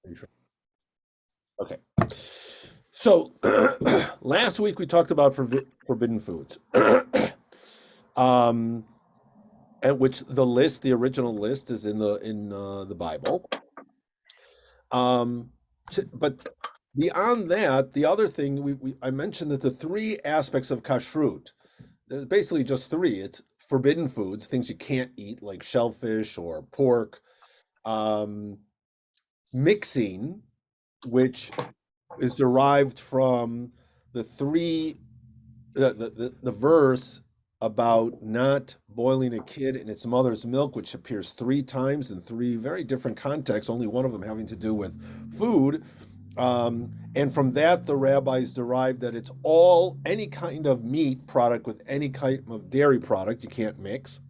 Are you sure? Okay. So last week we talked about forbidden foods, um, and which the original list is in the Bible. Um, but beyond that, the other thing I mentioned that the three aspects of kashrut, there's basically just three. It's forbidden foods, things you can't eat, like shellfish or pork. Um, Mixing, which is derived from the three the verse about not boiling a kid in its mother's milk, which appears three times in three very different contexts, only one of them having to do with food. And from that, the rabbis derived that it's all any kind of meat product with any kind of dairy product you can't mix.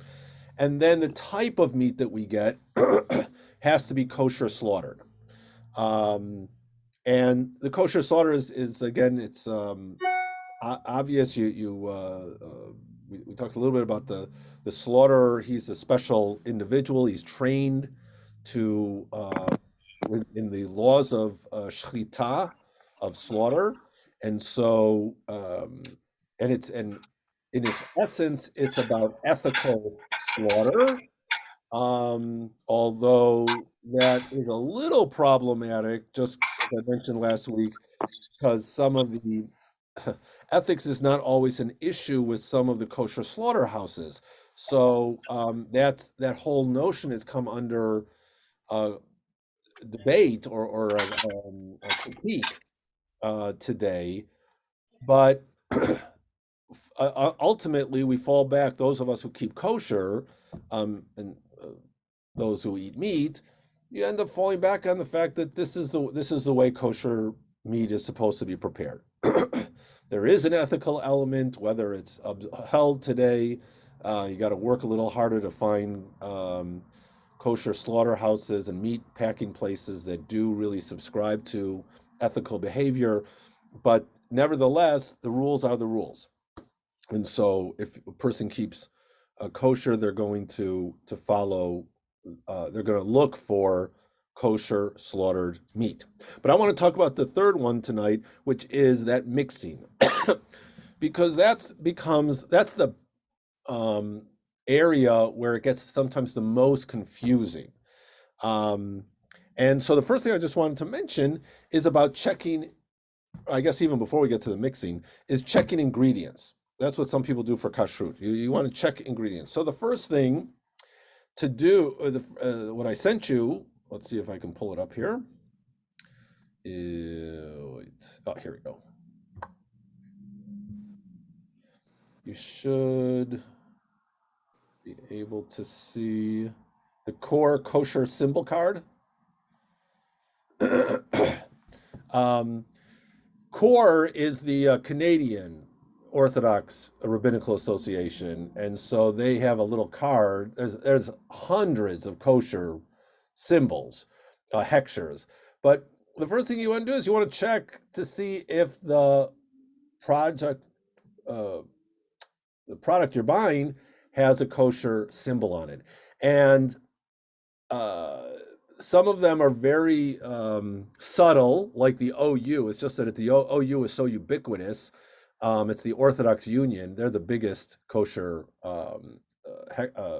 And then the type of meat that we get has to be kosher slaughtered. Um, and the kosher slaughter is again, it's obvious. We talked a little bit about the slaughterer. He's a special individual. He's trained to in the laws of shchita, of slaughter, and so and in its essence, it's about ethical slaughter. Although that is a little problematic, just as I mentioned last week, because some of the ethics is not always an issue with some of the kosher slaughterhouses. So that whole notion has come under uh, debate or a critique today. But ultimately, we fall back. Those of us who keep kosher, and those who eat meat, you end up falling back on the fact that this is the way kosher meat is supposed to be prepared. There is an ethical element, whether it's upheld today. You got to work a little harder to find kosher slaughterhouses and meat packing places that do really subscribe to ethical behavior. But nevertheless, the rules are the rules. And so if a person keeps kosher, they're going to follow. They're going to look for kosher slaughtered meat. But I want to talk about the third one tonight, which is that mixing, because that's the um, area where it gets sometimes the most confusing. Um, and so the first thing I just wanted to mention is about checking. I guess even before we get to the mixing, is checking ingredients. That's what some people do for kashrut. You want to check ingredients. So the first thing to do, what I sent you, let's see if I can pull it up here. Oh, here we go. You should be able to see the core kosher symbol card. um, Core is the Canadian Orthodox Rabbinical Association, and so they have a little card. There's hundreds of kosher symbols, hechsher's. But the first thing you want to do is you want to check to see if project, uh, the product you're buying has a kosher symbol on it, and uh, some of them are very subtle, like the OU. It's just that the OU is so ubiquitous. It's the Orthodox Union. They're the biggest kosher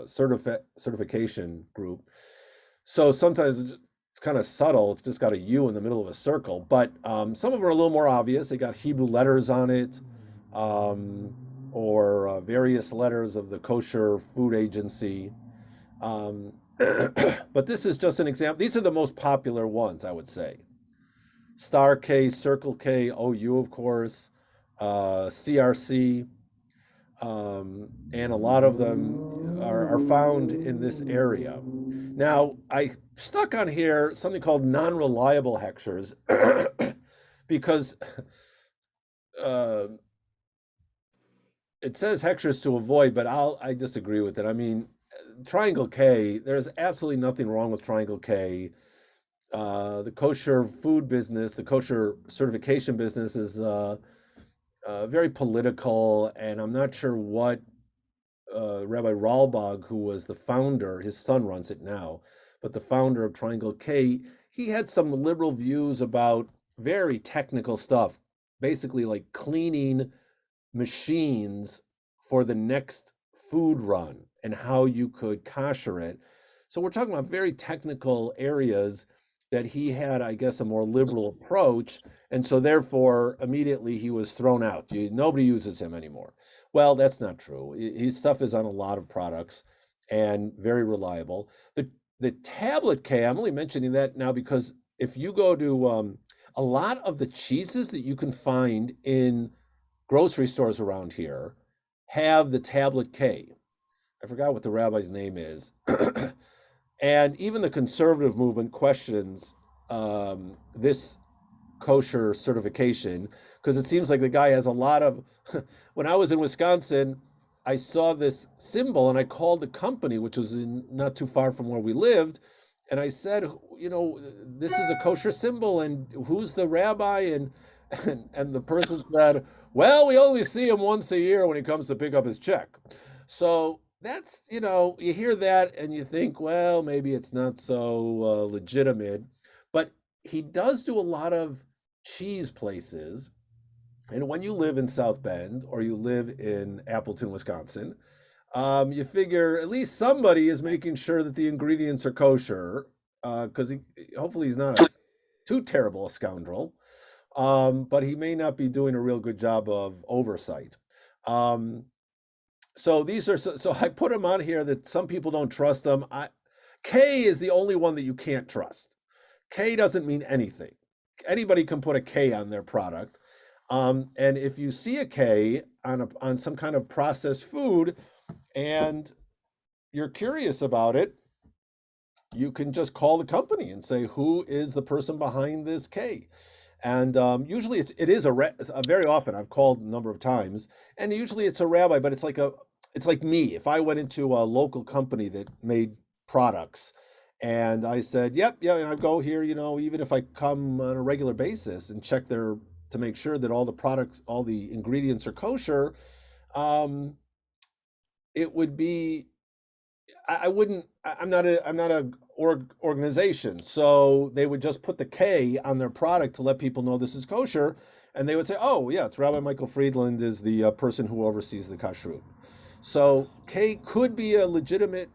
certification group. So sometimes it's kind of subtle. It's just got a U in the middle of a circle. But some of them are a little more obvious. They got Hebrew letters on it, um, or various letters of the Kosher Food Agency. Um, but this is just an example. These are the most popular ones, I would say. Star K, Circle K, OU, of course, CRC, and a lot of them are found in this area. Now, I stuck on here something called non-reliable hechsher's because uh, it says hechsher's to avoid, but I disagree with it. I mean, Triangle K, there's absolutely nothing wrong with Triangle K. The kosher food business, the kosher certification business is very political, and I'm not sure what Rabbi Ralbag, who was the founder, his son runs it now, but the founder of Triangle K, he had some liberal views about very technical stuff, basically like cleaning machines for the next food run and how you could kosher it. So we're talking about very technical areas that he had, I guess, a more liberal approach. And so therefore, immediately he was thrown out. Nobody uses him anymore. Well, that's not true. His stuff is on a lot of products and very reliable. The tablet K, I'm only mentioning that now because if you go to a lot of the cheeses that you can find in grocery stores around here have the tablet K. I forgot what the rabbi's name is. And even the conservative movement questions this kosher certification because it seems like the guy has a lot of. When I was in Wisconsin, I saw this symbol and I called the company, which was not too far from where we lived, and I said, this is a kosher symbol, and who's the rabbi? And the person said, well, we only see him once a year when he comes to pick up his check. So that's, you hear that and you think, well, maybe it's not so legitimate, but he does do a lot of cheese places. And when you live in South Bend or you live in Appleton, Wisconsin, you figure at least somebody is making sure that the ingredients are kosher, because hopefully he's not too terrible a scoundrel, but he may not be doing a real good job of oversight. Um, so these are so I put them on here that some people don't trust them. K is the only one that you can't trust. K doesn't mean anything. Anybody can put a K on their product. And if you see a K on some kind of processed food and you're curious about it, you can just call the company and say, who is the person behind this K? And usually it is very often I've called a number of times, and usually it's a rabbi, but it's like me. If I went into a local company that made products and I said, yep, yeah, and I go here, even if I come on a regular basis and check to make sure that all the products, all the ingredients are kosher, um, it would be, I wouldn't, I'm not a organization. So they would just put the K on their product to let people know this is kosher. And they would say, oh yeah, it's Rabbi Michael Friedland is the person who oversees the kashrut. So K could be a legitimate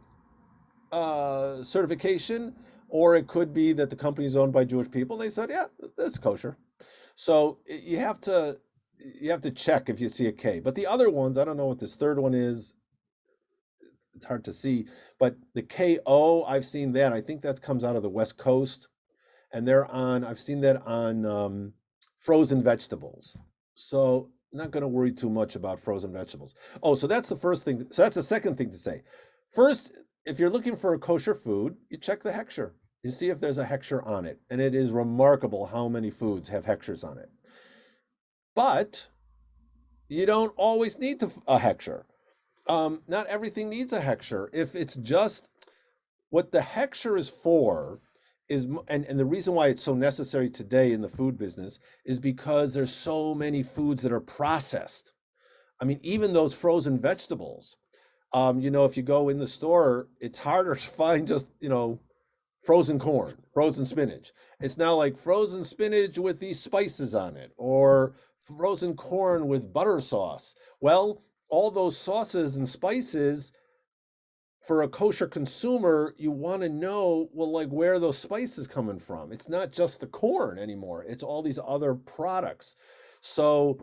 certification, or it could be that the company is owned by Jewish people. They said, yeah, this is kosher. So you have to check if you see a K. But the other ones, I don't know what this third one is. It's hard to see, but the KO, I've seen that. I think that comes out of the West Coast, and I've seen that on frozen vegetables. So I'm not going to worry too much about frozen vegetables. Oh, so that's the first thing. So that's the second thing to say. First, if you're looking for a kosher food, you check the hechsher. You see if there's a hechsher on it. And it is remarkable how many foods have hechshers on it. But you don't always need a hechsher. Not everything needs a hechsher. If it's just what the hechsher is for and the reason why it's so necessary today in the food business is because there's so many foods that are processed. I mean, even those frozen vegetables, if you go in the store, it's harder to find just, frozen corn, frozen spinach. It's now like frozen spinach with these spices on it, or frozen corn with butter sauce. Well, all those sauces and spices, for a kosher consumer, you want to know, well, like where are those spices coming from? It's not just the corn anymore. It's all these other products. So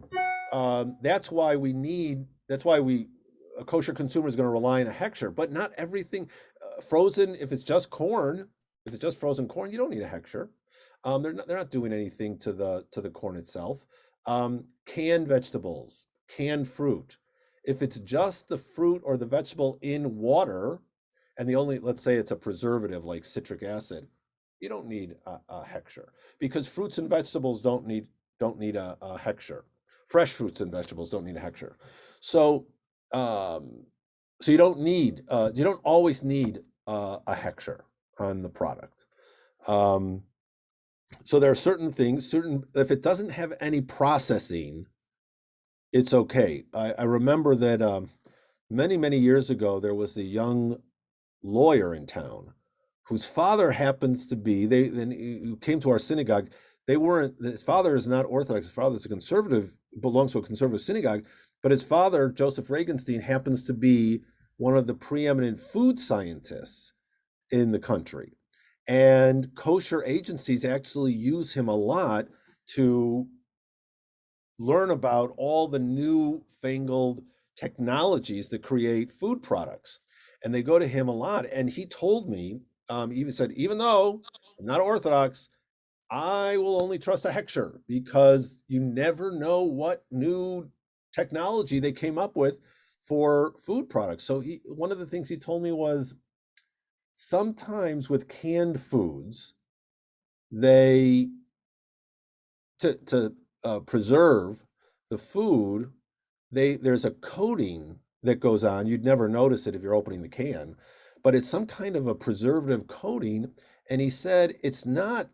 that's why a kosher consumer is going to rely on a hechsher, but not everything frozen. If it's just frozen corn, you don't need a hechsher. They're not doing anything to the corn itself. Canned vegetables, canned fruit. If it's just the fruit or the vegetable in water, and let's say it's a preservative like citric acid, you don't need a hechsher because fruits and vegetables don't need a hechsher. Fresh fruits and vegetables don't need a hechsher. So, you don't always need a hechsher on the product. So there are certain things, if it doesn't have any processing, it's okay. I remember that many, many years ago, there was a young lawyer in town whose father happens to be they then who came to our synagogue. They weren't his father is not Orthodox. His father is a conservative, belongs to a conservative synagogue, but his father, Joseph Regenstein, happens to be one of the preeminent food scientists in the country. And kosher agencies actually use him a lot to learn about all the new fangled technologies that create food products. And they go to him a lot. And he told me, even said, even though I'm not Orthodox, I will only trust a heckscher because you never know what new technology they came up with for food products. So one of the things he told me was sometimes with canned foods, they to preserve the food, there's a coating that goes on. You'd never notice it if you're opening the can, but it's some kind of a preservative coating. And he said it's not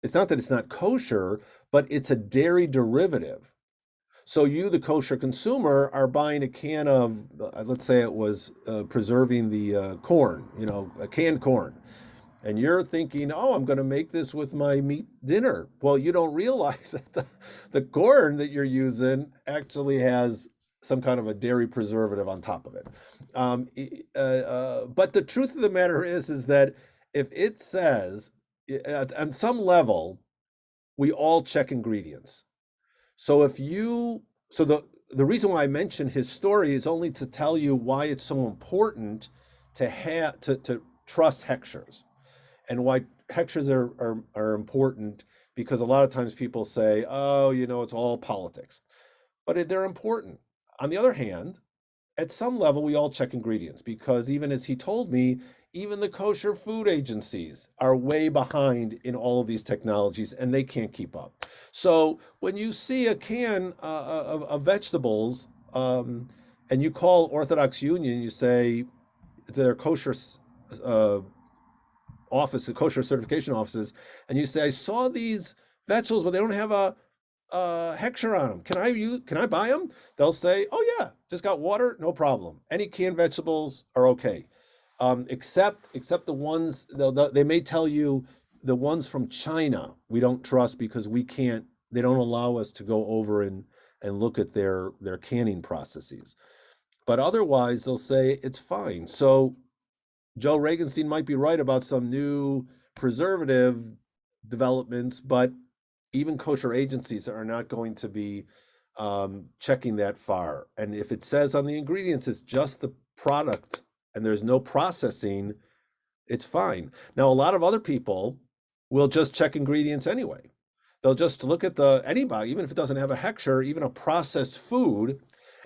that it's not kosher, but it's a dairy derivative. So you, the kosher consumer, are buying a can of, let's say it was preserving the corn, a canned corn. And you're thinking, oh, I'm going to make this with my meat dinner. Well, you don't realize that the corn that you're using actually has some kind of a dairy preservative on top of it. But the truth of the matter is that if it says, on some level, we all check ingredients. So if you, so the reason why I mentioned his story is only to tell you why it's so important to have to trust hechshers and why hechshers are important, because a lot of times people say, oh, it's all politics, but they're important. On the other hand, at some level, we all check ingredients because even as he told me, even the kosher food agencies are way behind in all of these technologies and they can't keep up. So when you see a can of vegetables and you call Orthodox Union, you say their kosher uh, office, the kosher certification offices, and you say, I saw these vegetables, but they don't have a hechsher on them. Can I buy them? They'll say, oh yeah, just got water, no problem. Any canned vegetables are okay, except the ones they may tell you the ones from China we don't trust because we can't. They don't allow us to go over and look at their canning processes. But otherwise, they'll say it's fine. So Joe Regenstein might be right about some new preservative developments, but even kosher agencies are not going to be checking that far. And if it says on the ingredients it's just the product and there's no processing, it's fine. Now, a lot of other people will just check ingredients anyway. They'll just look at anybody, even if it doesn't have a hechsher, even a processed food,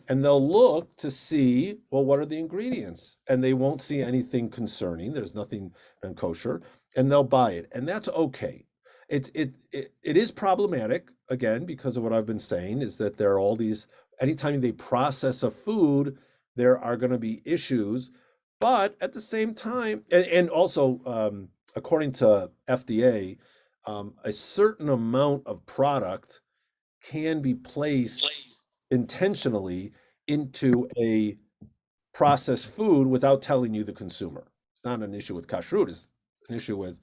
and they'll look to see, well, what are the ingredients? And they won't see anything concerning. There's nothing unkosher, and they'll buy it, and that's okay. It is problematic again because of what I've been saying is that there are all these. Anytime they process a food, there are going to be issues, but at the same time, and also according to FDA, a certain amount of product can be placed intentionally into a processed food without telling you, the consumer. It's not an issue with kashrut. It's an issue with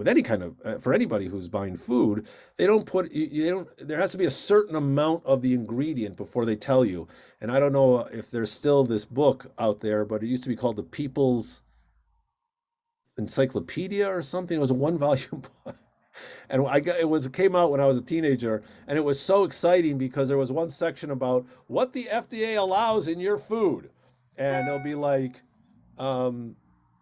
any kind of for anybody who's buying food. They don't put you don't. There has to be a certain amount of the ingredient before they tell you. And I don't know if there's still this book out there, but it used to be called the People's Encyclopedia or something. It was a one volume book. And it came out when I was a teenager, and it was so exciting because there was one section about what the FDA allows in your food, and it'll be like, um,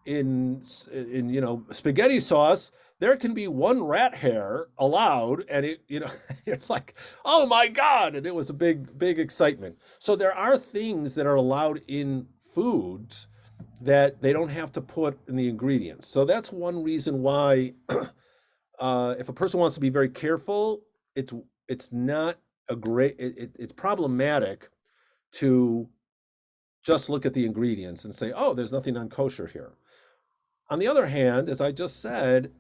in spaghetti sauce, there can be one rat hair allowed, and you're like, oh my god, and it was a big excitement. So there are things that are allowed in foods that they don't have to put in the ingredients. So that's one reason why if a person wants to be very careful, it's it's not it's problematic to just look at the ingredients and say, oh, there's nothing unkosher here. On the other hand, as I just said,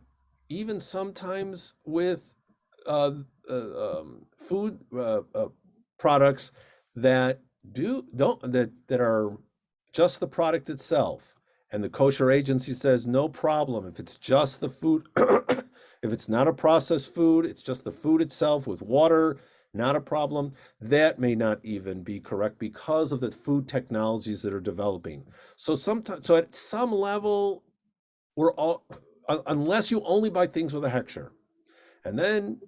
even sometimes with uh, food products that don't that are just the product itself, And the kosher agency says, no problem. If it's just the food, if it's not a processed food, it's just the food itself with water, not a problem. That may not even be correct because of the food technologies that are developing. So sometimes, so at some level, we're all, unless you only buy things with a hechsher, and then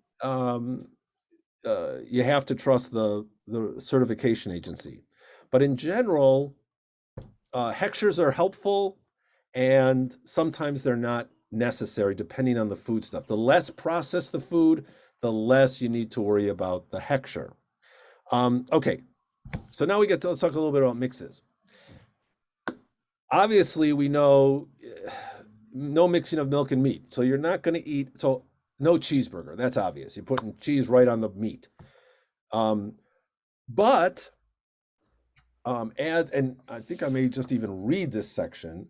you have to trust the certification agency. But in general, hechshers are helpful, and sometimes they're not necessary depending on the food stuff. The less processed the food, the less you need to worry about the hechsher. Okay, so now let's talk a little bit about mixes. Obviously, we know no mixing of milk and meat. So you're not going to eat, so no cheeseburger. That's obvious. You're putting cheese right on the meat. But and I think I may just even read this section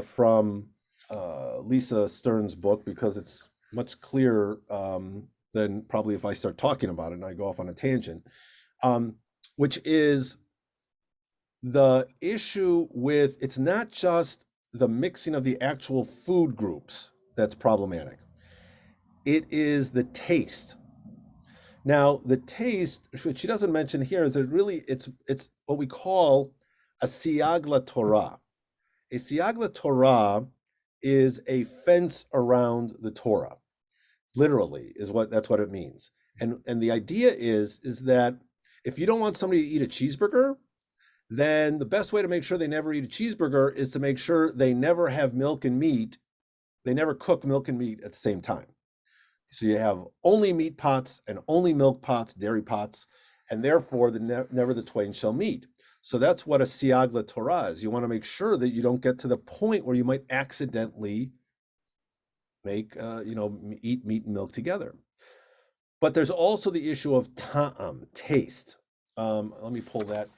from Lisa Stern's book, because it's much clearer than probably if I start talking about it and I go off on a tangent, which is the issue with, it's not just the mixing of the actual food groups that's problematic. It is the taste. Now, the taste, which she doesn't mention here, is that really it's what we call a siyag Torah. A siyag Torah is a fence around the Torah. Literally, that's what it means. And the idea is that if you don't want somebody to eat a cheeseburger, then the best way to make sure they never eat a cheeseburger is to make sure they never have milk and meat. They never cook milk and meat at the same time. So you have only meat pots and only milk pots, dairy pots, and therefore never the twain shall meet. So that's what a siyag Torah is. You want to make sure that you don't get to the point where you might accidentally make, eat meat and milk together. But there's also the issue of ta'am, taste. Let me pull that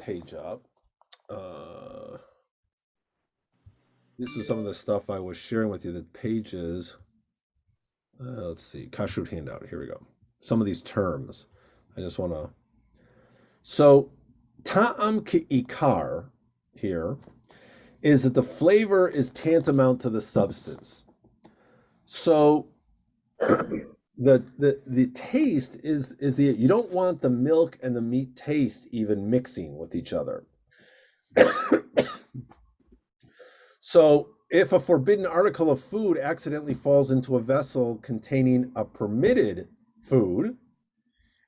page up. This was some of the stuff I was sharing with you. The pages. Let's see, Kashrut handout. Here we go. Some of these terms. I just want to. So, ta'am ki'ikar here is that the flavor is tantamount to the substance. So, the taste is you don't want the milk and the meat taste even mixing with each other. So if a forbidden article of food accidentally falls into a vessel containing a permitted food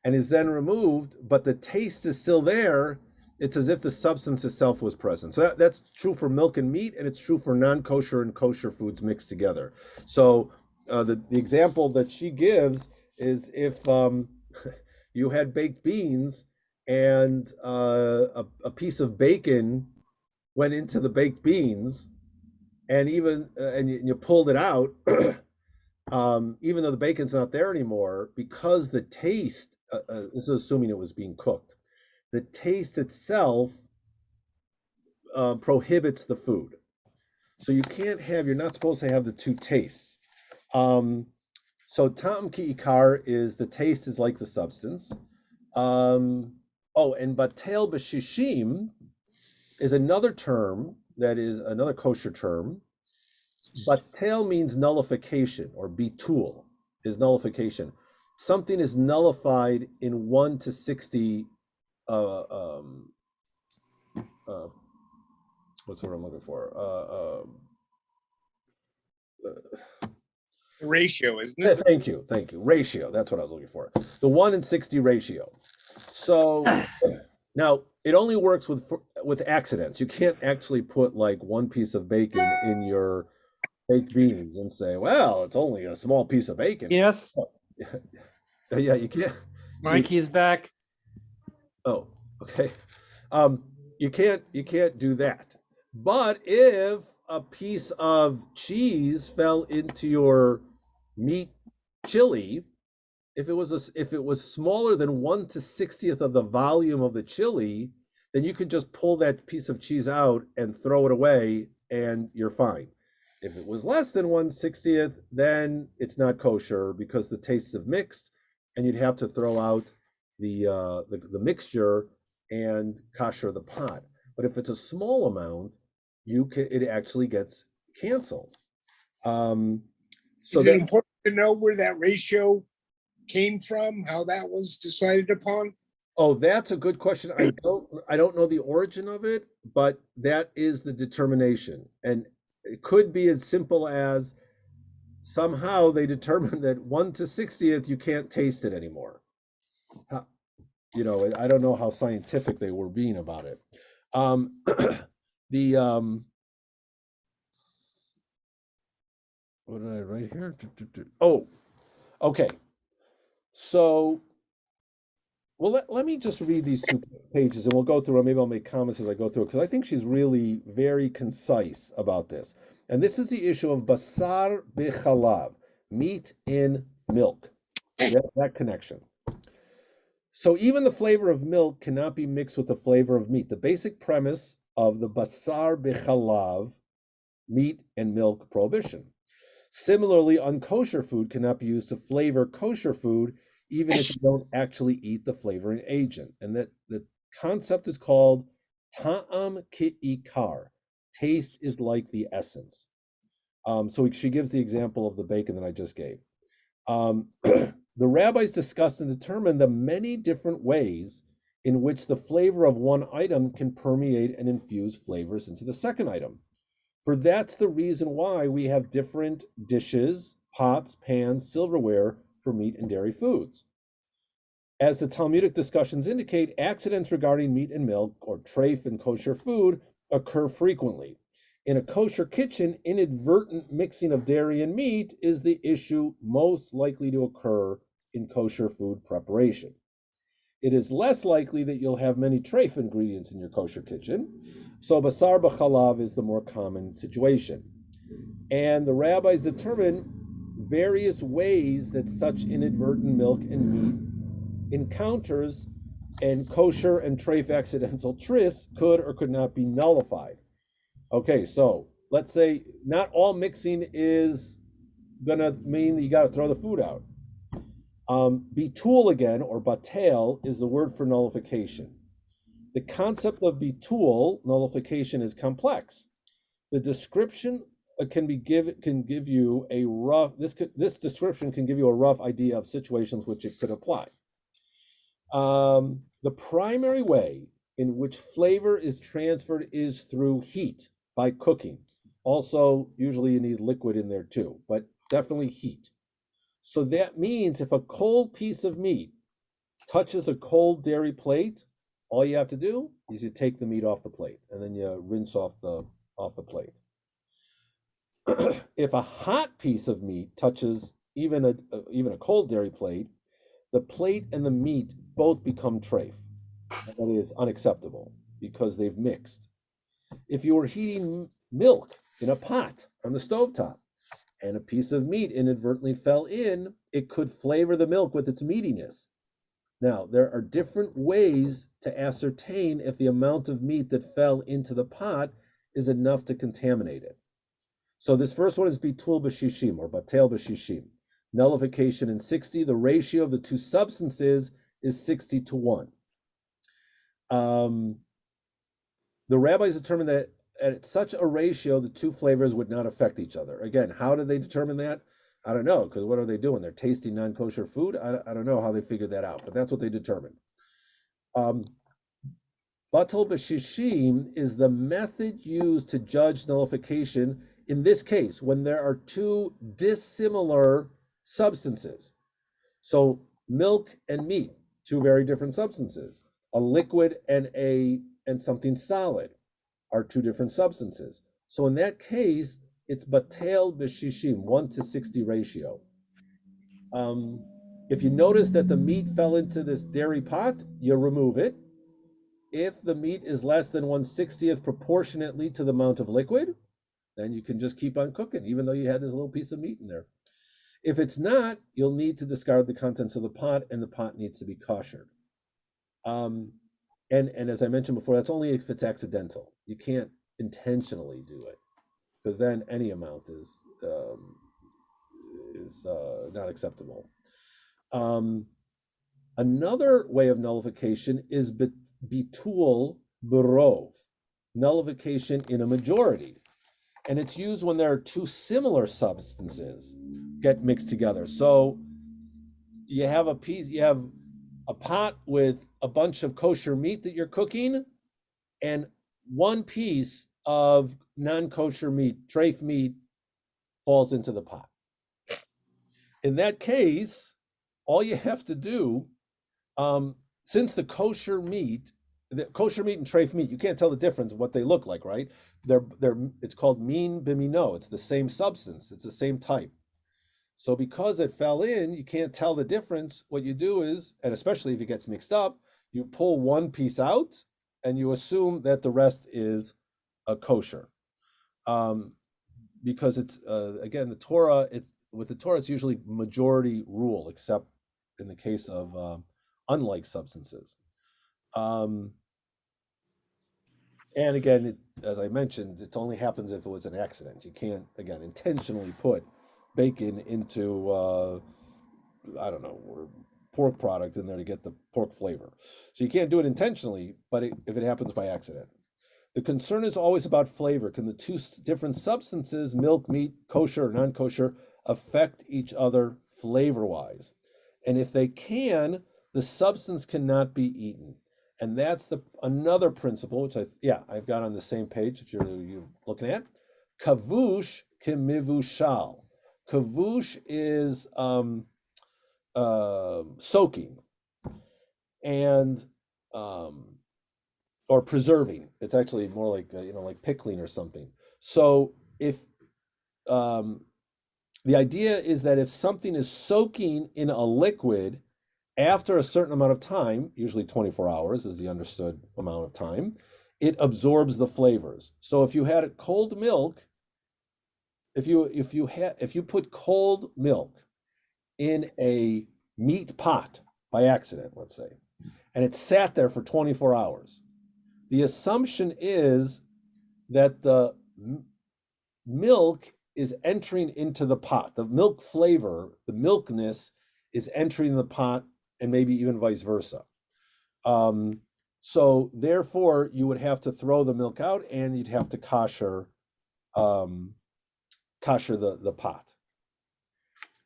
and is then removed, but the taste is still there, it's as if the substance itself was present. So that's true for milk and meat, and it's true for non-kosher and kosher foods mixed together. So the example that she gives is if you had baked beans and a piece of bacon went into the baked beans, and you pulled it out, even though the bacon's not there anymore, because the taste, this is assuming it was being cooked, the taste itself prohibits the food. So you're not supposed to have the two tastes. So ta'am ki'ikar is the taste is like the substance. And batel b'shishim is another term that is another kosher term. Batel means nullification, or bitul is nullification. Something is nullified in 1 to 60. What's the word I'm looking for? Ratio, isn't it? Thank you. Ratio. That's what I was looking for. The 1 in 60 ratio. So now it only works with accidents. You can't actually put like one piece of bacon in your baked beans and say, well, it's only a small piece of bacon. Yes. Yeah, you can't. Mikey's back. Oh, okay. You can't do that. But if a piece of cheese fell into your meat chili, if it was smaller than 1 to 60th of the volume of the chili, then you could just pull that piece of cheese out and throw it away, and you're fine. If it was less than 1/60th, then it's not kosher because the tastes have mixed, and you'd have to throw out the mixture and kasher the pot. But if it's a small amount, it actually gets canceled. So Is it important to know where that ratio came from, how that was decided upon? Oh, that's a good question. I don't know the origin of it, but that is the determination. And it could be as simple as somehow they determined that 1 to 60th you can't taste it anymore. I don't know how scientific they were being about it. The What did I write here? Oh, okay. So, well, let me just read these 2 pages and we'll go through, and maybe I'll make comments as I go through it, because I think she's really very concise about this. And this is the issue of basar b'chalav, meat in milk. That connection. So even the flavor of milk cannot be mixed with the flavor of meat. The basic premise of the basar b'chalav, meat and milk prohibition. Similarly, unkosher food cannot be used to flavor kosher food, even if you don't actually eat the flavoring agent. And that the concept is called ta'am ki'ikar. Taste is like the essence. So she gives the example of the bacon that I just gave. The rabbis discussed and determined the many different ways in which the flavor of one item can permeate and infuse flavors into the second item. For that's the reason why we have different dishes, pots, pans, silverware for meat and dairy foods. As the Talmudic discussions indicate, accidents regarding meat and milk, or treif in kosher food, occur frequently. In a kosher kitchen, inadvertent mixing of dairy and meat is the issue most likely to occur in kosher food preparation. It is less likely that you'll have many treif ingredients in your kosher kitchen, so basar b'chalav is the more common situation. And the rabbis determine various ways that such inadvertent milk and meat encounters and kosher and treif accidental tris could or could not be nullified. Okay, so let's say not all mixing is gonna mean that you got to throw the food out. Bitul again, or batel, is the word for nullification. The concept of bitul, nullification, is complex. The description can give you a rough. This description can give you a rough idea of situations which it could apply. The primary way in which flavor is transferred is through heat, by cooking. Also, usually you need liquid in there too, but definitely heat. So that means if a cold piece of meat touches a cold dairy plate, all you have to do is you take the meat off the plate and then you rinse off the plate. If a hot piece of meat touches even a cold dairy plate, the plate and the meat both become treif. That is unacceptable because they've mixed. If you were heating milk in a pot on the stovetop and a piece of meat inadvertently fell in, it could flavor the milk with its meatiness. Now, there are different ways to ascertain if the amount of meat that fell into the pot is enough to contaminate it. So this first one is bitul b'shishim, or batel b'shishim. Nullification in 60. The ratio of the two substances is 60 to 1. The rabbis determined that at such a ratio, the two flavors would not affect each other. Again, how did they determine that? I don't know, because what are they doing? They're tasting non-kosher food? I don't know how they figured that out, but that's what they determined. Batal b'shishim is the method used to judge nullification, in this case, when there are two dissimilar substances. So milk and meat, two very different substances. A liquid and something solid are two different substances. So in that case, it's batel b'shishim, 1 to 60 ratio. If you notice that the meat fell into this dairy pot, you remove it. If the meat is less than 1/60th proportionately to the amount of liquid, then you can just keep on cooking, even though you had this little piece of meat in there. If it's not, you'll need to discard the contents of the pot, and the pot needs to be koshered. And as I mentioned before, that's only if it's accidental. You can't intentionally do it, because then any amount is not acceptable. Another way of nullification is bitul berov, nullification in a majority. And it's used when there are two similar substances get mixed together. So you have a pot with a bunch of kosher meat that you're cooking, and one piece of non-kosher meat, treif meat, falls into the pot. In that case, all you have to do, since the kosher meat and treif meat, you can't tell the difference of what they look like, right? It's called min bimino. It's the same substance. It's the same type. So because it fell in, you can't tell the difference. What you do is, and especially if it gets mixed up, you pull one piece out and you assume that the rest is a kosher. Because it's again, with the Torah, it's usually majority rule, except in the case of unlike substances. And again, as I mentioned, it only happens if it was an accident. You can't, again, intentionally put bacon into, I don't know, or pork product in there to get the pork flavor. So you can't do it intentionally, but if it happens by accident. The concern is always about flavor. Can the two different substances, milk, meat, kosher or non-kosher, affect each other flavor-wise? And if they can, the substance cannot be eaten. And that's another principle, which I've got on the same page that you're looking at. Kavush kimivushal. Kavush is soaking and or preserving. It's actually more like like pickling or something. So if the idea is that if something is soaking in a liquid after a certain amount of time, usually 24 hours is the understood amount of time, it absorbs the flavors. So if you had cold milk, if you put cold milk in a meat pot by accident, let's say, and it sat there for 24 hours, the assumption is that the milk is entering into the pot. The milk flavor, the milkness, is entering the pot, and maybe even vice versa. So therefore, you would have to throw the milk out, and you'd have to kosher the pot.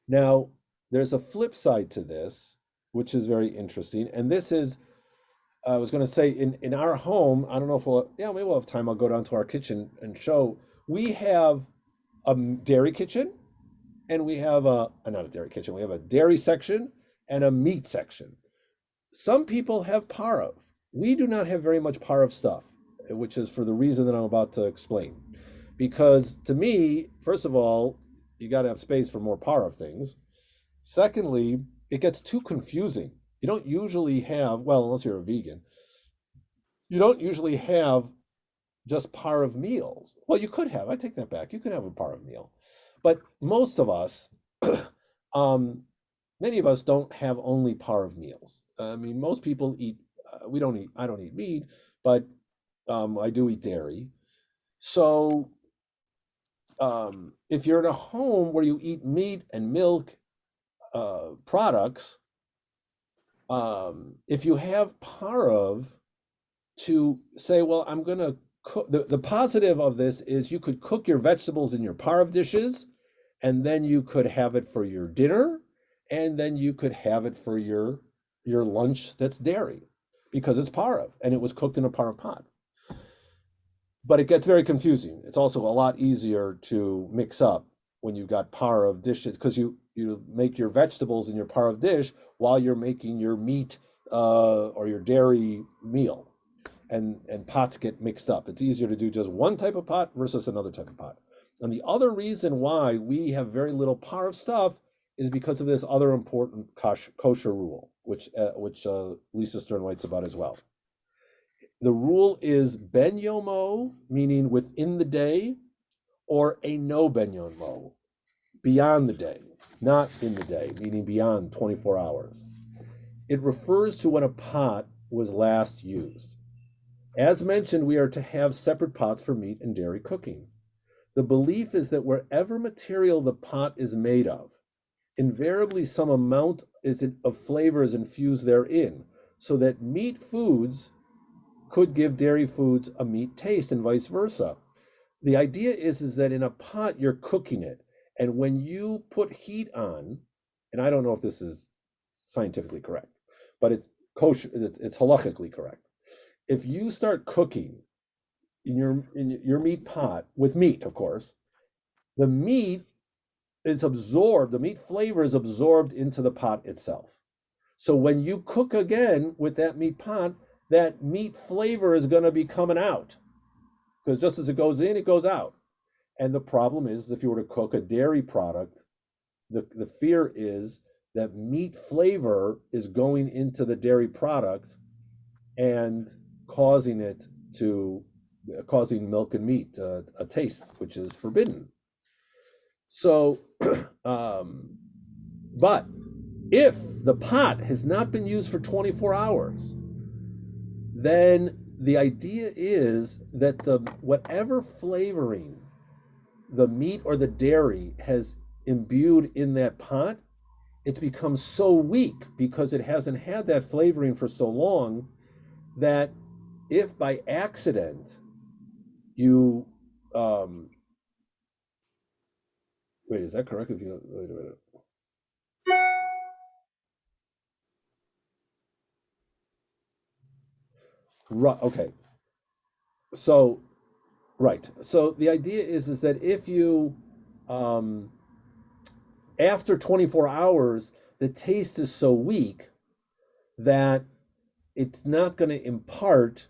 Now, there's a flip side to this, which is very interesting, and this is, I was going to say, in our maybe we'll have time. I'll go down to our kitchen and show. We have a dairy kitchen, and we have not a dairy kitchen. We have a dairy section and a meat section. Some people have parov. We do not have very much parov stuff, which is for the reason that I'm about to explain. Because to me, first of all, you got to have space for more parov things. Secondly, it gets too confusing. You don't usually have, well, unless you're a vegan, you don't usually have just parov meals. Well, you could have, I take that back. You could have a parov meal. But most of us, many of us don't have only parov meals. I mean, most people eat, I don't eat meat, but I do eat dairy. So if you're in a home where you eat meat and milk products, if you have parov, to say, well, I'm going to cook, the positive of this is you could cook your vegetables in your parov dishes, and then you could have it for your dinner, and then you could have it for your lunch that's dairy, because it's parov, and it was cooked in a parov pot. But it gets very confusing. It's also a lot easier to mix up when you've got parov dishes, because you make your vegetables in your parov dish while you're making your meat or your dairy meal, and pots get mixed up. It's easier to do just one type of pot versus another type of pot. And the other reason why we have very little parov stuff is because of this other important kosher rule, which Lisa Stern writes about as well. The rule is ben yomo, meaning within the day, or a no ben yomo, beyond the day, not in the day, meaning beyond 24 hours. It refers to when a pot was last used. As mentioned, we are to have separate pots for meat and dairy cooking. The belief is that wherever material the pot is made of, invariably some amount of flavor is infused therein, so that meat foods could give dairy foods a meat taste and vice versa. The idea is that in a pot you're cooking it, and when you put heat on, and I don't know if this is scientifically correct, but it's kosher, it's halakhically correct. If you start cooking in your meat pot with meat, of course, the meat is absorbed, the meat flavor is absorbed into the pot itself. So when you cook again with that meat pot, that meat flavor is going to be coming out, because just as it goes in, it goes out. And the problem is, if you were to cook a dairy product, the fear is that meat flavor is going into the dairy product and causing milk and meat a taste, which is forbidden. So, but if the pot has not been used for 24 hours, then the idea is that the whatever flavoring the meat or the dairy has imbued in that pot, it's become so weak because it hasn't had that flavoring for so long, that if by accident you wait, is that correct? If you wait a minute. Right, okay. So right. So the idea is that if you after 24 hours, the taste is so weak that it's not going to impart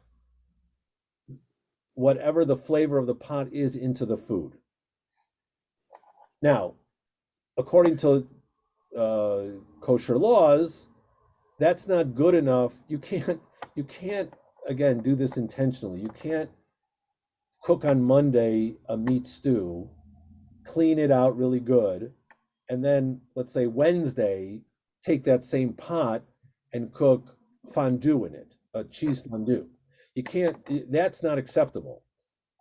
whatever the flavor of the pot is into the food. Now, according to kosher laws, that's not good enough. You can't again do this intentionally. You can't cook on Monday a meat stew, clean it out really good, and then let's say Wednesday take that same pot and cook fondue in it, a cheese fondue. You can't. That's not acceptable.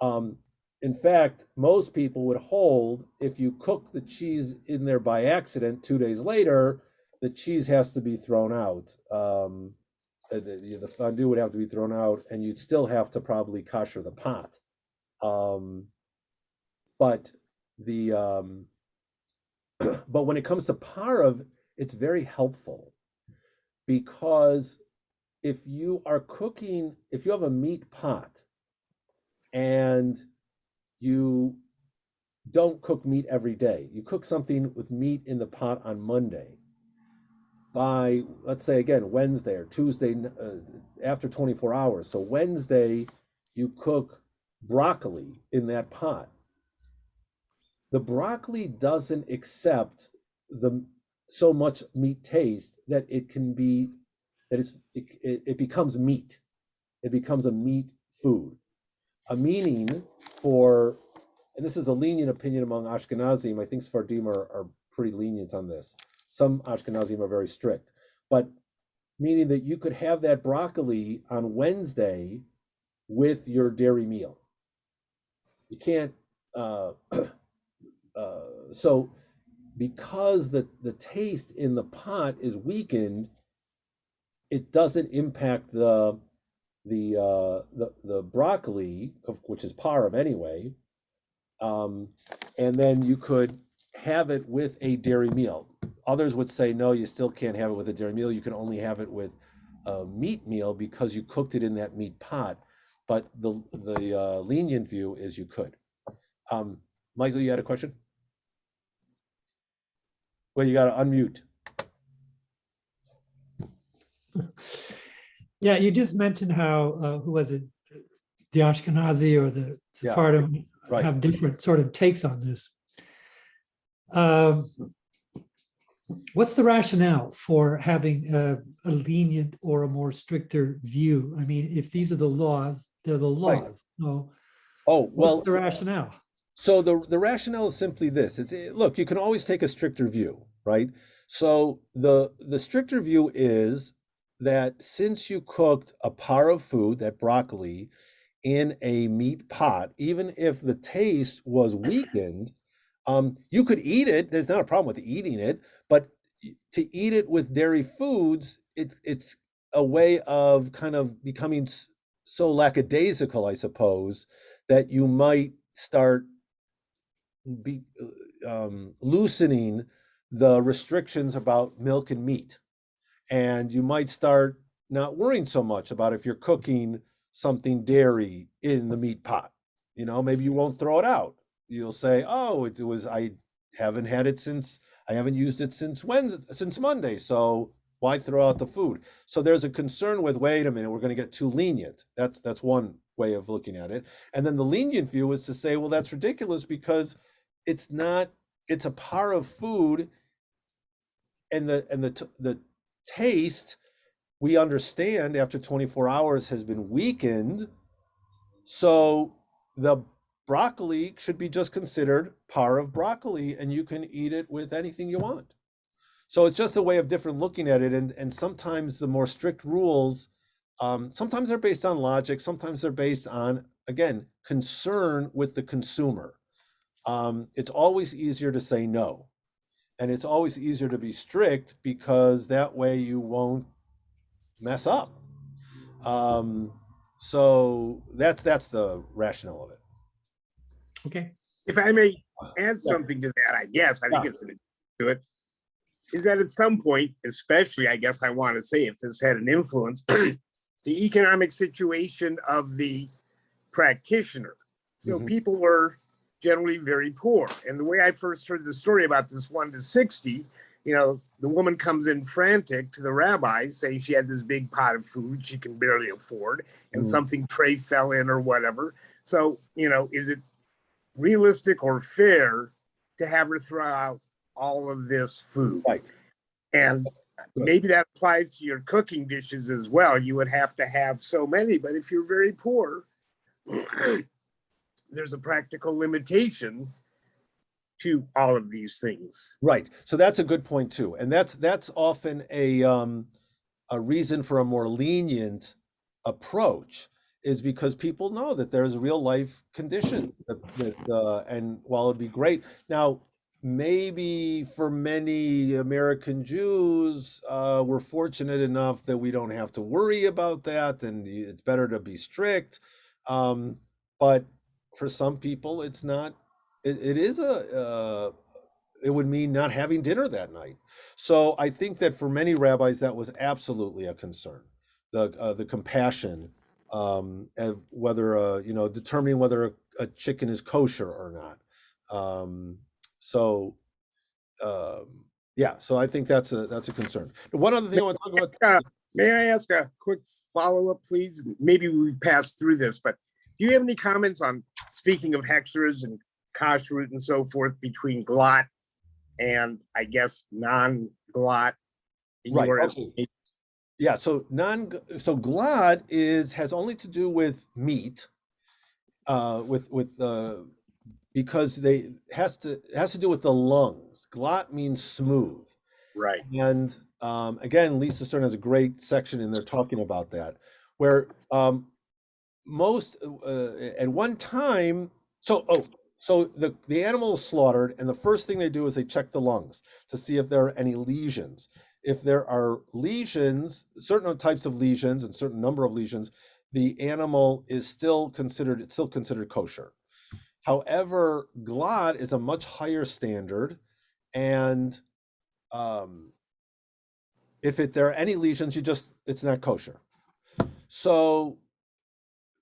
Um, in fact, most people would hold, if you cook the cheese in there by accident 2 days later, the cheese has to be thrown out. The fondue would have to be thrown out, and you'd still have to probably kosher the pot. Um, but the but when it comes to parov, it's very helpful, because if you have a meat pot and you don't cook meat every day, you cook something with meat in the pot on Monday, by, let's say again, Wednesday or Tuesday, after 24 hours. So Wednesday, you cook broccoli in that pot. The broccoli doesn't accept the so much meat taste that it becomes meat. It becomes a meat food. A meaning for, and this is a lenient opinion among Ashkenazim. I think Sfardim are pretty lenient on this. Some Ashkenazim are very strict, but meaning that you could have that broccoli on Wednesday with your dairy meal. You can't. So because the taste in the pot is weakened, it doesn't impact the broccoli, which is parov anyway. And then you could have it with a dairy meal. Others would say, no, you still can't have it with a dairy meal. You can only have it with a meat meal because you cooked it in that meat pot. But the lenient view is you could. Michael, you had a question? Well, you got to unmute. Yeah, you just mentioned how, who was it? The Ashkenazi or the Sephardim right. have different sort of takes on this. What's the rationale for having a lenient or a more stricter view? I mean, if these are the laws, they're the laws. Right. So, well, what's the rationale? So the rationale is simply this. Look, you can always take a stricter view, right? So the stricter view is that since you cooked a parov food, that broccoli, in a meat pot, even if the taste was weakened, you could eat it. There's not a problem with eating it, but to eat it with dairy foods, it's a way of kind of becoming so lackadaisical, I suppose, that you might start be loosening the restrictions about milk and meat, and you might start not worrying so much about if you're cooking something dairy in the meat pot. Maybe you won't throw it out. You'll say, "Oh, it was haven't had it since I haven't used it since Wednesday, since Monday, so why throw out the food?" So there's a concern with, wait a minute, we're going to get too lenient. That's one way of looking at it. And then the lenient view is to say, well, that's ridiculous because it's not, it's a par of food, and the taste, we understand after 24 hours has been weakened. So the broccoli should be just considered par of broccoli, and you can eat it with anything you want. So it's just a way of different looking at it. And sometimes the more strict rules, sometimes they're based on logic, sometimes they're based on, again, concern with the consumer. It's always easier to say no. And it's always easier to be strict because that way you won't mess up. So that's the rationale of it. Okay. If I may add something to that, I guess, I think it's to it, is that at some point, especially, I guess I want to say, if this had an influence, the economic situation of the practitioner. So people were generally very poor. And the way I first heard the story about this 1 to 60, the woman comes in frantic to the rabbi saying she had this big pot of food she can barely afford, and something tray fell in or whatever. So, is it realistic or fair to have her throw out all of this food? Right. And maybe that applies to your cooking dishes as well. You would have to have so many, but if you're very poor, there's a practical limitation to all of these things. Right. So that's a good point too. And that's often a reason for a more lenient approach, is because people know that there's real life conditions and while it'd be great. Now, maybe for many American Jews, we're fortunate enough that we don't have to worry about that, and it's better to be strict. But for some people, it's not. It is it would mean not having dinner that night. So I think that for many rabbis, that was absolutely a concern. The compassion, and whether determining whether a chicken is kosher or not. So yeah, so I think that's a concern. One other thing I want to talk about. May I ask a quick follow-up, please? Maybe we've passed through this, but do you have any comments on, speaking of hechsherahs and kashrut and so forth, between glot and, I guess, non-glot in Right. your Okay. estimation? Yeah. So glad has only to do with meat, because it has to do with the lungs. Glot means smooth. Right. And again, Lisa Stern has a great section in there talking about that, where most at one time, so the animal is slaughtered, and the first thing they do is they check the lungs to see if there are any lesions. If there are lesions, certain types of lesions and certain number of lesions, the animal is still considered kosher. However, glad is a much higher standard, and if there are any lesions, it's not kosher. So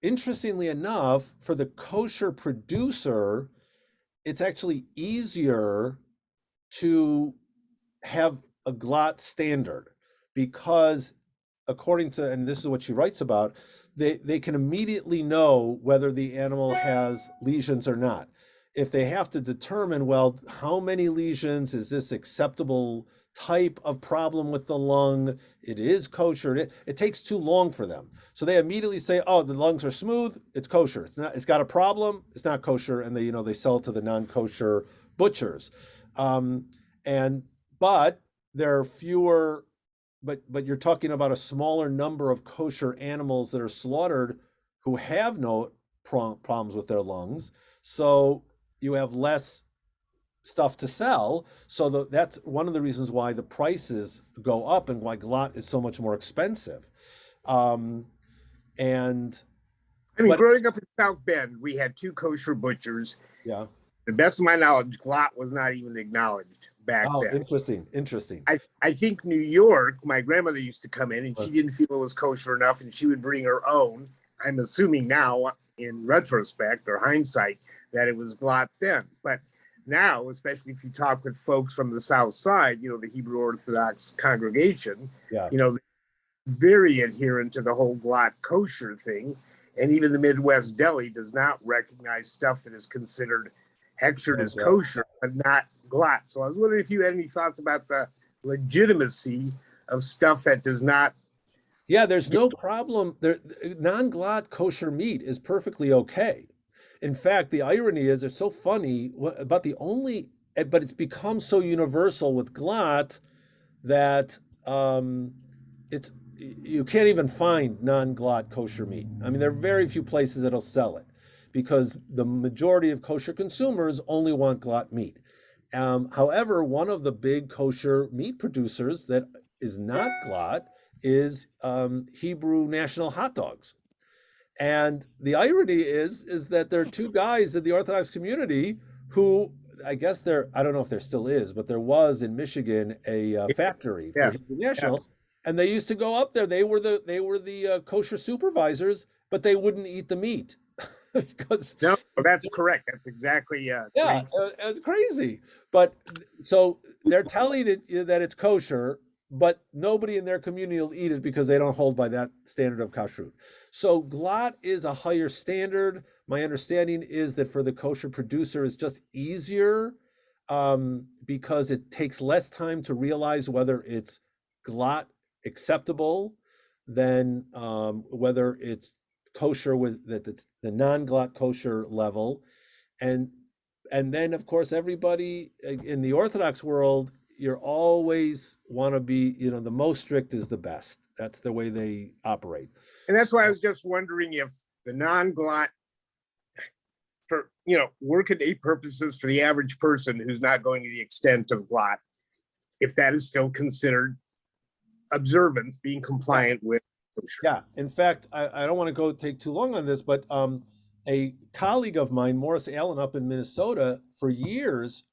interestingly enough, for the kosher producer, it's actually easier to have a glot standard, because according to, and this is what she writes about, they can immediately know whether the animal has lesions or not. If they have to determine, well, how many lesions, is this acceptable type of problem with the lung, it is kosher, it takes too long for them. So they immediately say, oh, the lungs are smooth, it's kosher. It's got a problem, it's not kosher, and they sell it to the non-kosher butchers. But there are fewer, but you're talking about a smaller number of kosher animals that are slaughtered who have no problems with their lungs. So you have less stuff to sell. So that's one of the reasons why the prices go up and why glot is so much more expensive. And I mean, But growing up in South Bend, we had two kosher butchers. yeah. The best of my knowledge, glot was not even acknowledged back Oh, then. interesting. I think New York, my grandmother used to come in and she Right. didn't feel it was kosher enough and she would bring her own. I'm assuming now, in retrospect or hindsight, that it was glot then. But now, especially if you talk with folks from the South Side, the Hebrew Orthodox congregation, Yeah. very adherent to the whole glot kosher thing. And even the Midwest deli does not recognize stuff that is considered hechshered as kosher, but not glot. So I was wondering if you had any thoughts about the legitimacy of stuff that does not. Yeah, there's no problem. Non-glot kosher meat is perfectly okay. In fact, the irony is it's so funny about but it's become so universal with glot that it's you can't even find non-glot kosher meat. I mean, there are very few places that'll sell it because the majority of kosher consumers only want glot meat. However, one of the big kosher meat producers that is not glot is Hebrew National Hot Dogs. And the irony is that there are two guys in the Orthodox community who I guess I don't know if there still is, but there was in Michigan a factory for Yeah, Hebrew National, yes. and they used to go up there. They were the kosher supervisors, but they wouldn't eat the meat because No, that's correct. That's exactly yeah, great. it's crazy. But so they're telling it that it's kosher, but nobody in their community will eat it because they don't hold by that standard of kashrut. So glot is a higher standard. My understanding is that for the kosher producer, it's just easier because it takes less time to realize whether it's glot acceptable than whether it's kosher with that it's the non-glot kosher level. And and then of course everybody in the Orthodox world, you're always want to be, the most strict is the best. That's the way they operate. And that's why I So, was just wondering if the non-glot for workaday purposes for the average person who's not going to the extent of glot, if that is still considered observance, being compliant with kosher. yeah. In fact, I don't want to go take too long on this, but a colleague of mine, Morris Allen, up in Minnesota, for years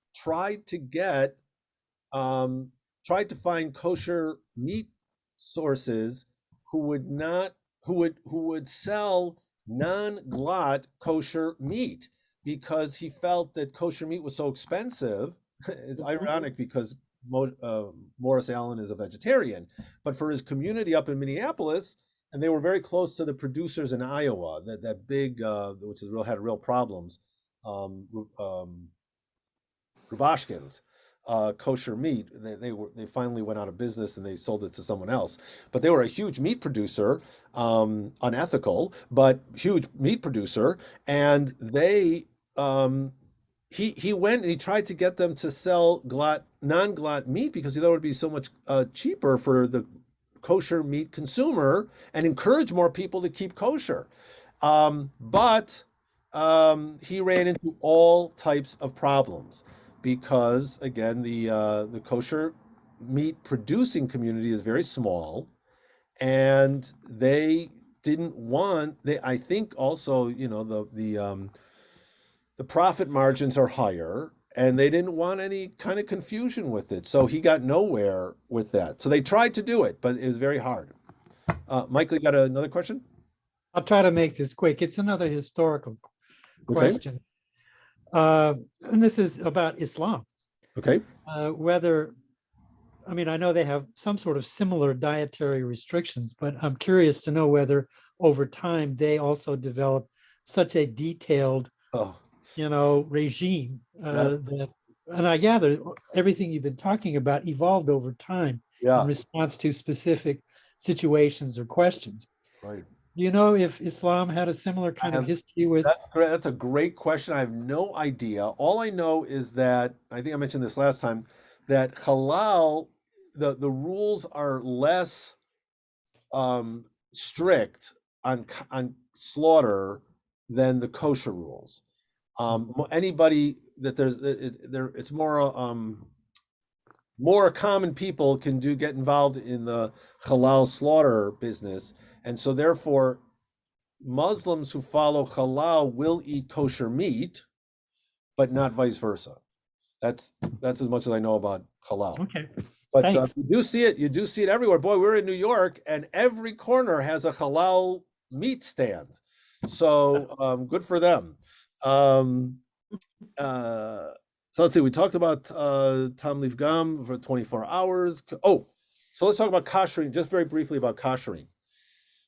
um, tried to find kosher meat sources who would not who would sell non-glot kosher meat because he felt that kosher meat was so expensive. It's ironic because Morris Allen is a vegetarian, but for his community up in Minneapolis, and they were very close to the producers in Iowa, that big, which had real problems, um, Rubashkin's kosher meat. They finally went out of business and they sold it to someone else. But they were a huge meat producer, unethical, but huge meat producer, and they he went and he tried to get them to sell non-glot meat because he thought it would be so much cheaper for the kosher meat consumer and encourage more people to keep kosher. But he ran into all types of problems because, again, the kosher meat producing community is very small, and they didn't want. I think also, the profit margins are higher, and they didn't want any kind of confusion with it. So he got nowhere with that. So they tried to do it, but it was very hard. Michael, you got another question? I'll try to make this quick. It's another historical Okay. question. And this is about Islam. Okay. I know they have some sort of similar dietary restrictions, but I'm curious to know whether over time they also developed such a detailed, Oh, regime yeah. and I gather everything you've been talking about evolved over time in Yeah. response to specific situations or questions. Right. Do you know if Islam had a similar kind of history with? That's great. That's a great question. I have no idea. All I know is that I think I mentioned this last time that halal, the rules are less strict on slaughter than the kosher rules. Anybody that it's more common people can get involved in the halal slaughter business, and so therefore Muslims who follow halal will eat kosher meat, but not vice versa. That's as much as I know about halal. Okay, But thanks. you do see it. You do see it everywhere. Boy, we're in New York, and every corner has a halal meat stand. So good for them. So let's see. We talked about Tom Leaf Gum for 24 hours. Oh, so let's talk about koshering. Just very briefly about koshering.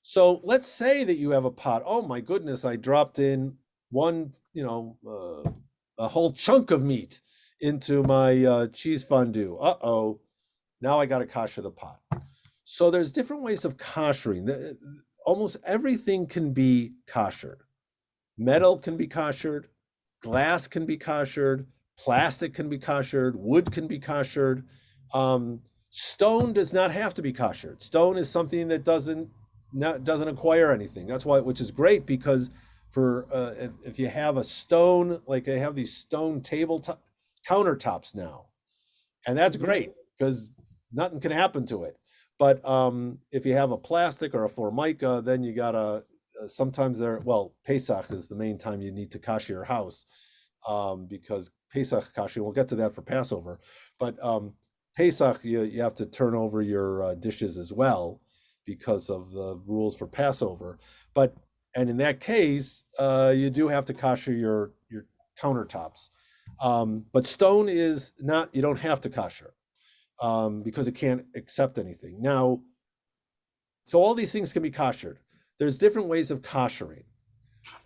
So let's say that you have a pot. Oh my goodness, I dropped in one, a whole chunk of meat into my cheese fondue. Uh-oh, now I got to kosher the pot. So there's different ways of koshering. Almost everything can be koshered. Metal can be koshered, glass can be koshered, plastic can be koshered, wood can be koshered. Stone does not have to be koshered. Stone is something that doesn't acquire anything. That's why, which is great, because for if you have a stone, like they have these stone tabletop countertops now, and that's great because nothing can happen to it. But if you have a plastic or a formica, then you gotta sometimes Pesach is the main time you need to kasher your house, because Pesach kashering. We'll get to that for Passover, but Pesach you have to turn over your dishes as well because of the rules for Passover. And in that case, you do have to kasher your countertops. But stone is not. You don't have to kasher because it can't accept anything. Now, so all these things can be koshered. There's different ways of koshering.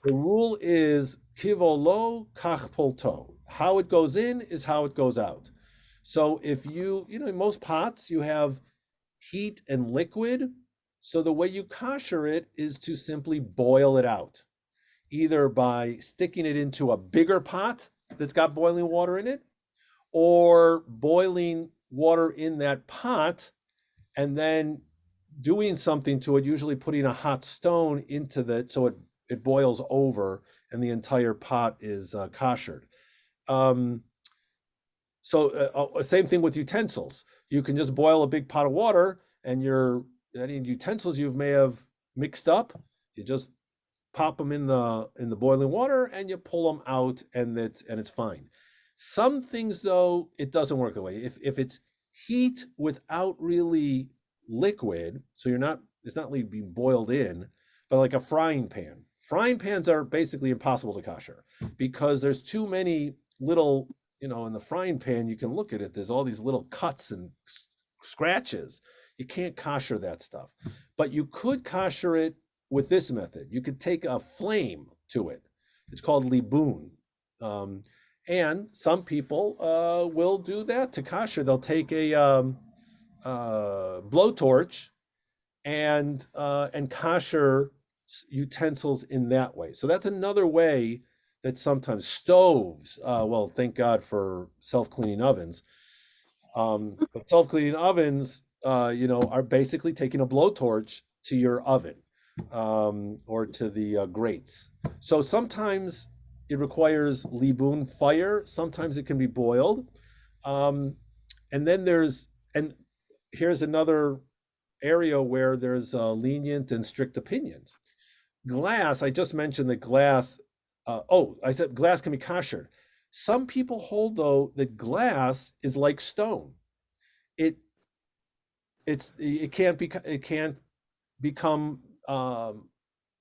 The rule is kivolo kach polto. How it goes in is how it goes out. So if in most pots, you have heat and liquid. So the way you kosher it is to simply boil it out, either by sticking it into a bigger pot that's got boiling water in it, or boiling water in that pot and then doing something to it, usually putting a hot stone into that so it boils over and the entire pot is koshered. Same thing with utensils. You can just boil a big pot of water, and any utensils you may have mixed up, you just pop them in the boiling water and you pull them out, and it's fine. Some things, though, it doesn't work that way. If it's heat without really liquid, so it's not really being boiled in, but like a frying pan. Frying pans are basically impossible to kosher because there's too many little, in the frying pan, you can look at it, there's all these little cuts and scratches. You can't kosher that stuff. But you could kosher it with this method. You could take a flame to it. It's called libun. And some people will do that to kosher. They'll take a blowtorch and kosher utensils in that way. So that's another way that sometimes stoves. Well, thank God for self-cleaning ovens. But self-cleaning ovens, are basically taking a blowtorch to your oven or to the grates. So sometimes it requires libun fire. Sometimes it can be boiled. And then here's another area where there's lenient and strict opinions. Glass, I just mentioned that glass, I said glass can be koshered. Some people hold, though, that glass is like stone. It can't become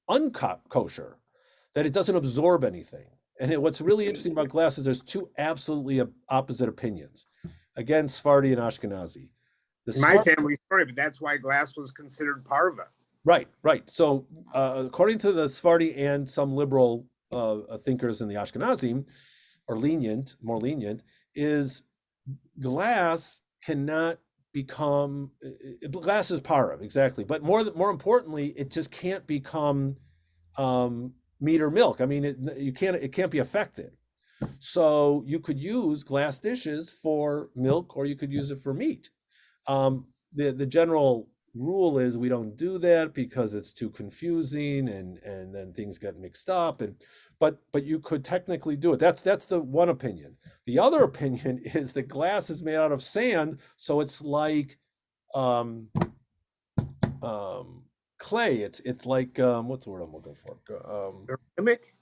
unkosher, that it doesn't absorb anything. And what's really interesting about glass is there's two absolutely opposite opinions. Again, Sephardi and Ashkenazi. My family story, but that's why glass was considered parva. Right. So according to the Sephardi and some liberal thinkers in the Ashkenazi, or more lenient, is glass cannot become, glass is parva, exactly. But more importantly, it just can't become meat or milk. I mean, it can't be affected. So you could use glass dishes for milk, or you could use it for meat. The general rule is we don't do that because it's too confusing, and then things get mixed up. But you could technically do it. That's the one opinion. The other opinion is that glass is made out of sand, so it's like clay. It's like what's the word I'm looking for?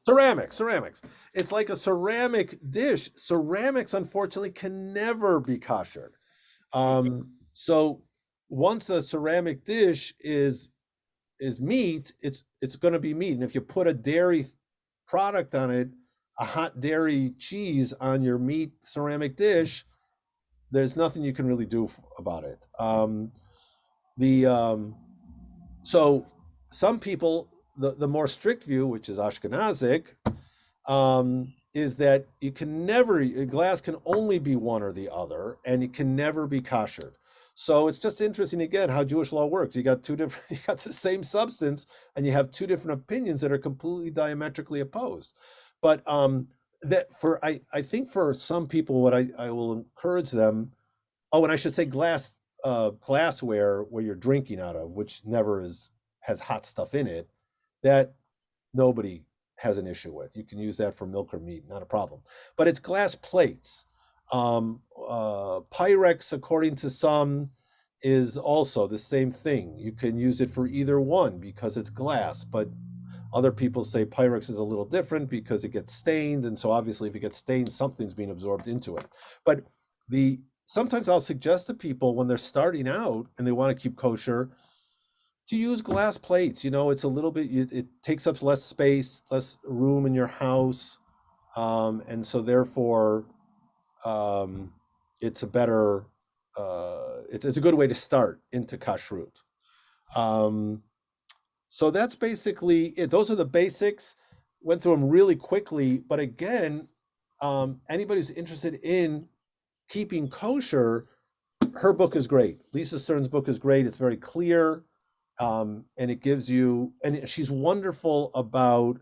Ceramic? Ceramics. It's like a ceramic dish. Ceramics, unfortunately, can never be kosher. So once a ceramic dish is meat, it's going to be meat. And if you put a dairy product on it, a hot dairy cheese on your meat ceramic dish, there's nothing you can really do about it. The So some people, the more strict view, which is Ashkenazic, is that you can never, glass can only be one or the other, and it can never be kosher. So it's just interesting again how Jewish law works. You got you got the same substance, and you have two different opinions that are completely diametrically opposed. But I think for some people, what I will encourage them. Oh, and I should say glassware where you're drinking out of, which never has hot stuff in it, that nobody has an issue with. You can use that for milk or meat, not a problem. But it's glass plates. Pyrex, according to some, is also the same thing. You can use it for either one because it's glass, but other people say Pyrex is a little different because it gets stained, and so obviously if it gets stained, something's being absorbed into it. But sometimes I'll suggest to people when they're starting out and they want to keep kosher to use glass plates. It's a little bit, it takes up less space, less room in your house. And so therefore, it's a better, it's a good way to start into kashrut. So that's basically it. Those are the basics. Went through them really quickly, but again, anybody who's interested in keeping kosher, her book is great. Lisa Stern's book is great. It's very clear. And it gives you, and she's wonderful about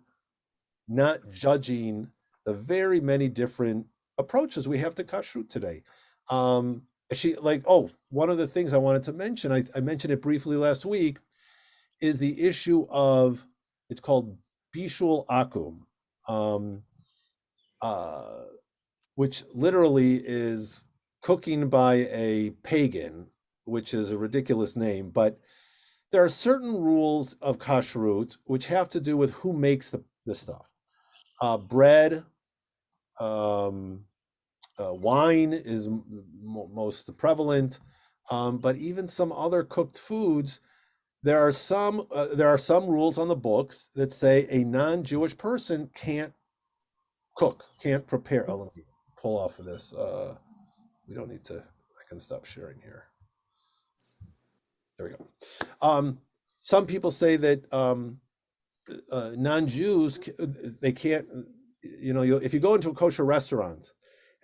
not judging the very many different approaches we have to kashrut today. One of the things I wanted to mention, I mentioned it briefly last week, is the issue of, it's called bishul akum, which literally is cooking by a pagan, which is a ridiculous name, but there are certain rules of kashrut which have to do with who makes the stuff. Bread, wine is most prevalent, but even some other cooked foods, there are some rules on the books that say a non-Jewish person can't cook, can't prepare. Oh, let me pull off of this. We don't need to. I can stop sharing here. There we go. Some people say that non-Jews, they can't. If you go into a kosher restaurant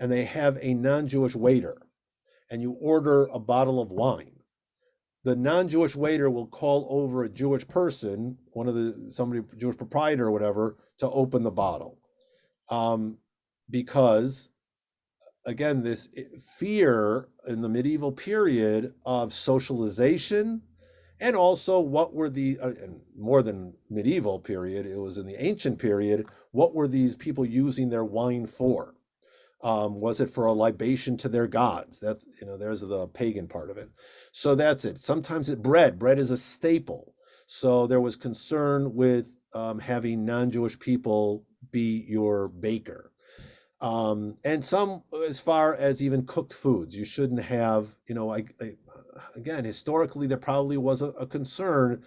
and they have a non-Jewish waiter, and you order a bottle of wine, the non-Jewish waiter will call over a Jewish person, somebody Jewish proprietor or whatever, to open the bottle, because again, this fear in the medieval period of socialization, and also what were and more than medieval period, it was in the ancient period, what were these people using their wine for? Was it for a libation to their gods? That's, there's the pagan part of it. So that's it. Sometimes bread is a staple. So there was concern with having non-Jewish people be your baker. And some, as far as even cooked foods, you shouldn't have, again, historically, there probably was a concern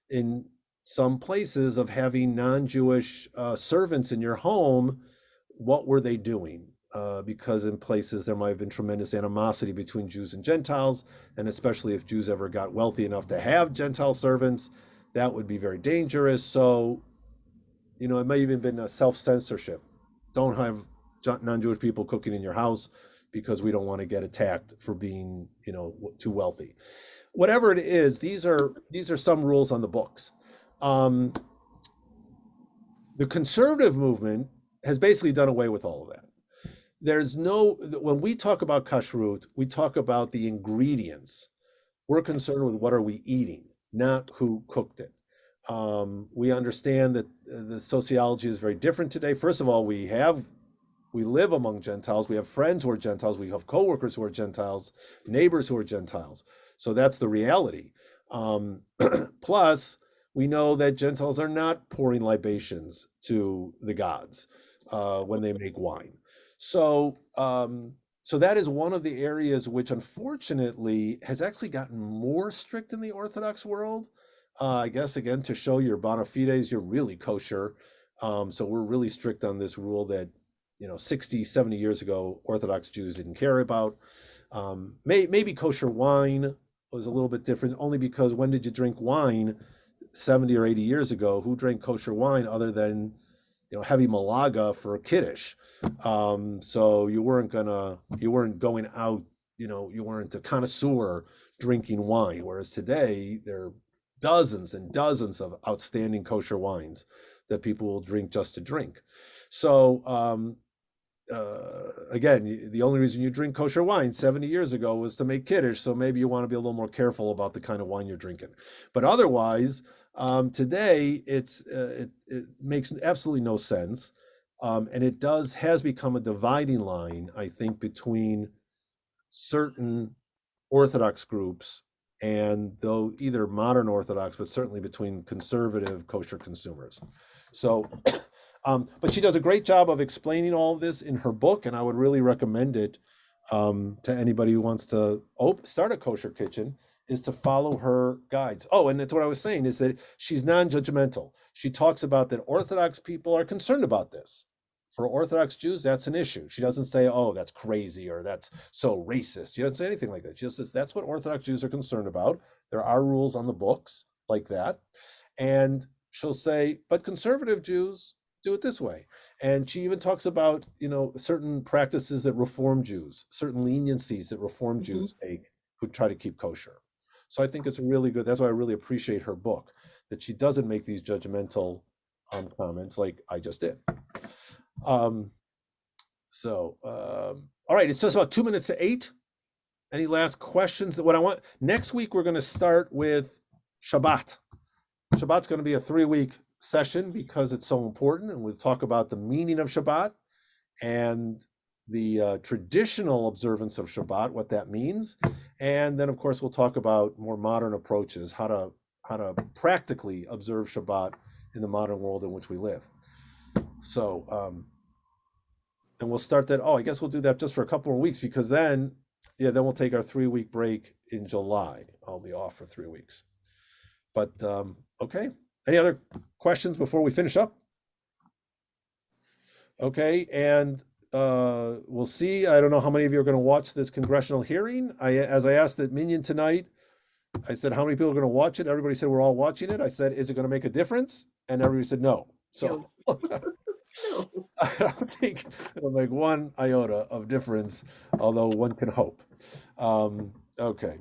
in some places of having non-Jewish servants in your home. What were they doing? Because in places there might have been tremendous animosity between Jews and Gentiles, and especially if Jews ever got wealthy enough to have Gentile servants, that would be very dangerous. So, it may even been a self-censorship. Don't have non-Jewish people cooking in your house because we don't want to get attacked for being, too wealthy. Whatever it is, these are some rules on the books. The conservative movement has basically done away with all of that. When we talk about kashrut, we talk about the ingredients. We're concerned with what are we eating, not who cooked it. We understand that the sociology is very different today. First of all, we live among Gentiles. We have friends who are Gentiles. We have coworkers who are Gentiles, neighbors who are Gentiles. So that's the reality. Plus, we know that Gentiles are not pouring libations to the gods when they make wine. So, so that is one of the areas which unfortunately has actually gotten more strict in the Orthodox world. I guess, again, to show your bona fides, you're really kosher. So we're really strict on this rule that, 60, 70 years ago, Orthodox Jews didn't care about. Maybe kosher wine was a little bit different, only because when did you drink wine 70 or 80 years ago? Who drank kosher wine other than, heavy malaga for Kiddush? So you weren't going out, you weren't a connoisseur drinking wine. Whereas today, there are dozens and dozens of outstanding kosher wines that people will drink just to drink. So, again, the only reason you drink kosher wine 70 years ago was to make Kiddush. So maybe you want to be a little more careful about the kind of wine you're drinking. But otherwise, today it makes absolutely no sense. And it has become a dividing line, I think, between certain Orthodox groups and though either modern Orthodox, but certainly between conservative kosher consumers. So, but she does a great job of explaining all of this in her book, and I would really recommend it to anybody who wants to start a kosher kitchen, is to follow her guides. Oh, and that's what I was saying, is that she's non-judgmental. She talks about that Orthodox people are concerned about this. For Orthodox Jews, that's an issue. She doesn't say, oh, that's crazy or that's so racist. She doesn't say anything like that. She just says, that's what Orthodox Jews are concerned about. There are rules on the books like that. And she'll say, but conservative Jews do it this way. And she even talks about, certain practices that Reform Jews, certain leniencies that Reform Jews take who try to keep kosher. So I think it's really good. That's why I really appreciate her book, that she doesn't make these judgmental comments like I just did. All right, it's just about 2 minutes to 8. Any last questions? What I want next week, we're going to start with Shabbat. Shabbat's going to be a 3-week session because it's so important, and we'll talk about the meaning of Shabbat and the traditional observance of Shabbat, what that means, and then of course we'll talk about more modern approaches, how to practically observe Shabbat in the modern world in which we live. So, and we'll start that. Oh, I guess we'll do that just for a couple more weeks, because then we'll take our 3-week break in July. I'll be off for 3 weeks. But okay. Any other questions before we finish up? Okay, and we'll see. I don't know how many of you are going to watch this congressional hearing. As I asked at Minyan tonight, I said, how many people are going to watch it? Everybody said we're all watching it. I said, is it going to make a difference? And everybody said no. So I don't think it'll make one iota of difference, although one can hope. Okay.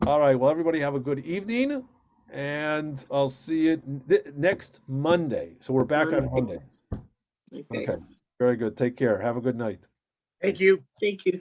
All right. Well, everybody have a good evening, and I'll see you next Monday. So we're back on Mondays. Okay. Very good. Take care. Have a good night. Thank you. Thank you.